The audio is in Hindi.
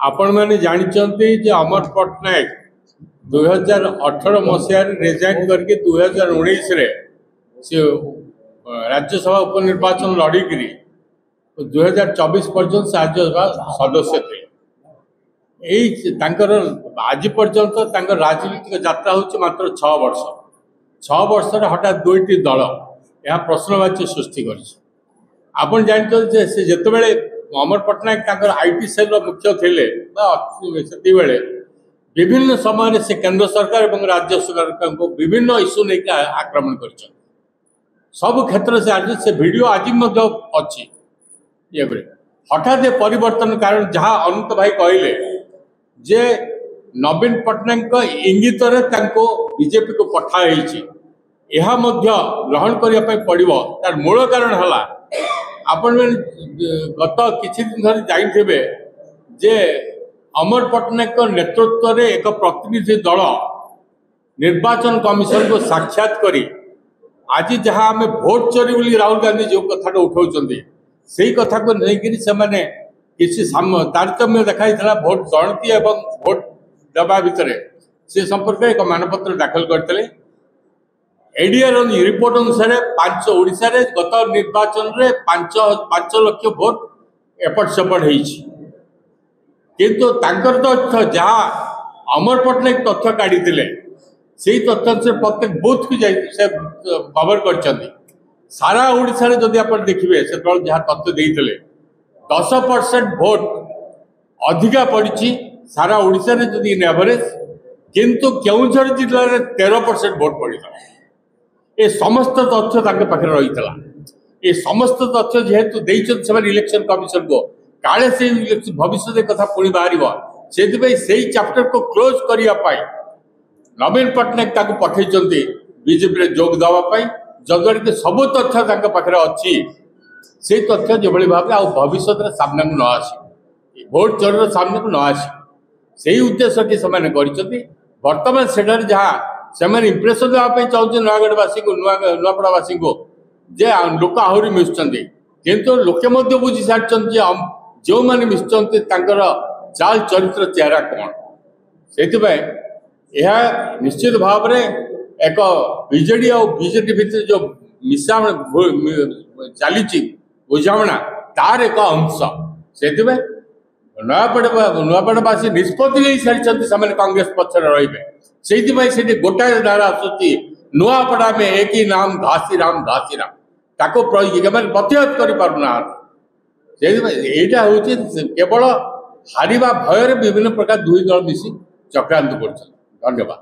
आपण मैंने जानते जे अमर पट्टनायक 2018 मसीह रिजाइन करके 2019 रे से राज्यसभा उपनिर्वाचन लड़िकी 2024 पर्यंत से राज्यसभा सदस्य थे। आज पर्यंत राजनीतिक यात्रा हूँ मात्र 6 वर्ष। 6 वर्ष हठात दुईटी दल यह प्रश्नवाची सृष्टि कर जानते से जिते अमर पट्टनायक आईटी सेल मुख्य थे से विभिन्न समय से केंद्र सरकार और राज्य सरकार को विभिन्न इश्यू नहीं आक्रमण कर सब क्षेत्र से आज से वीडियो आज अच्छी ये हठात परिवर्तन कारण जहाँ अनंत भाई कहले जे नवीन पट्टनायक इंगित बीजेपी को पठाई यह ग्रहण करने पड़ो तार मूल कारण है आपण गत किछि दिन धरि जाइथिबे जे अमर पट्टनायक नेतृत्व रे एक प्रतिनिधि दल निर्वाचन कमिशन को साक्षात करी आज जहाँ आम भोट चोरी बोली राहुल गांधी जो कथा उठाउछन्ती सेही कथा को लेकिन से माने किसी तारतम्य देखाई भोट गणति एवं भोट दबा भितर से संपर्क एक मानपत्र दाखल करते एडीआर रिपोर्ट अनुसार 5 ओडिशा रे गत निर्वाचन रे 5 लाख भोट एपट सेपट होइछि किंतु तांकर तथ्य जहाँ अमर पट्टनायक तथ्य काढ़ी से तथ्य से प्रत्येक बूथ की से कवर कर सारा ओडिशा रे जदि आप देखिए से जहाँ तथ्य देते 10% भोट अधिका पड़ी सारा ओडिशा रे जदि एवरेज किंतु केउझर जिले में 13% भोट पड़ा ये समस्त तथ्य पाखे रही ये समस्त तथ्य जेहेतु देते इलेक्शन कमिशन को काले से भविष्य कथा पुणी बाहर से चैप्टर को क्लोज करने नवीन पट्टनायक पठे बीजेपी जोग दवाई जगह के सब तथ्य पाखे अच्छी से तथ्य जो भाव आ भविष्य सामना को न आसी भोट चोर सामना को न आसी से उद्देश्य की बर्तमान से जहाँ से इंप्रेसन देवाई चाहते नुआगढ़वासी को नुआपड़ावासी को जे लोक आहरी मिशुंट किंतु लोके बुझी सारी जो मैंने मिशुंट चाल चरित्र चेहरा कौन से यह निश्चित भाव में एक बीजेडी और बीजेपी भितर जो मिशा चली बुझाणा तार एक अंश से नुआपड़ावासी निष्पत्ति नहीं सारी कांग्रेस पक्ष रे से गोटाए धारा आसूची नुआपड़ा में एक ही नाम घासीराम ताको प्रतिहत करना हूँ केवल हारिबा भयर विभिन्न प्रकार दुई दल मिसी चक्रांत कर। धन्यवाद।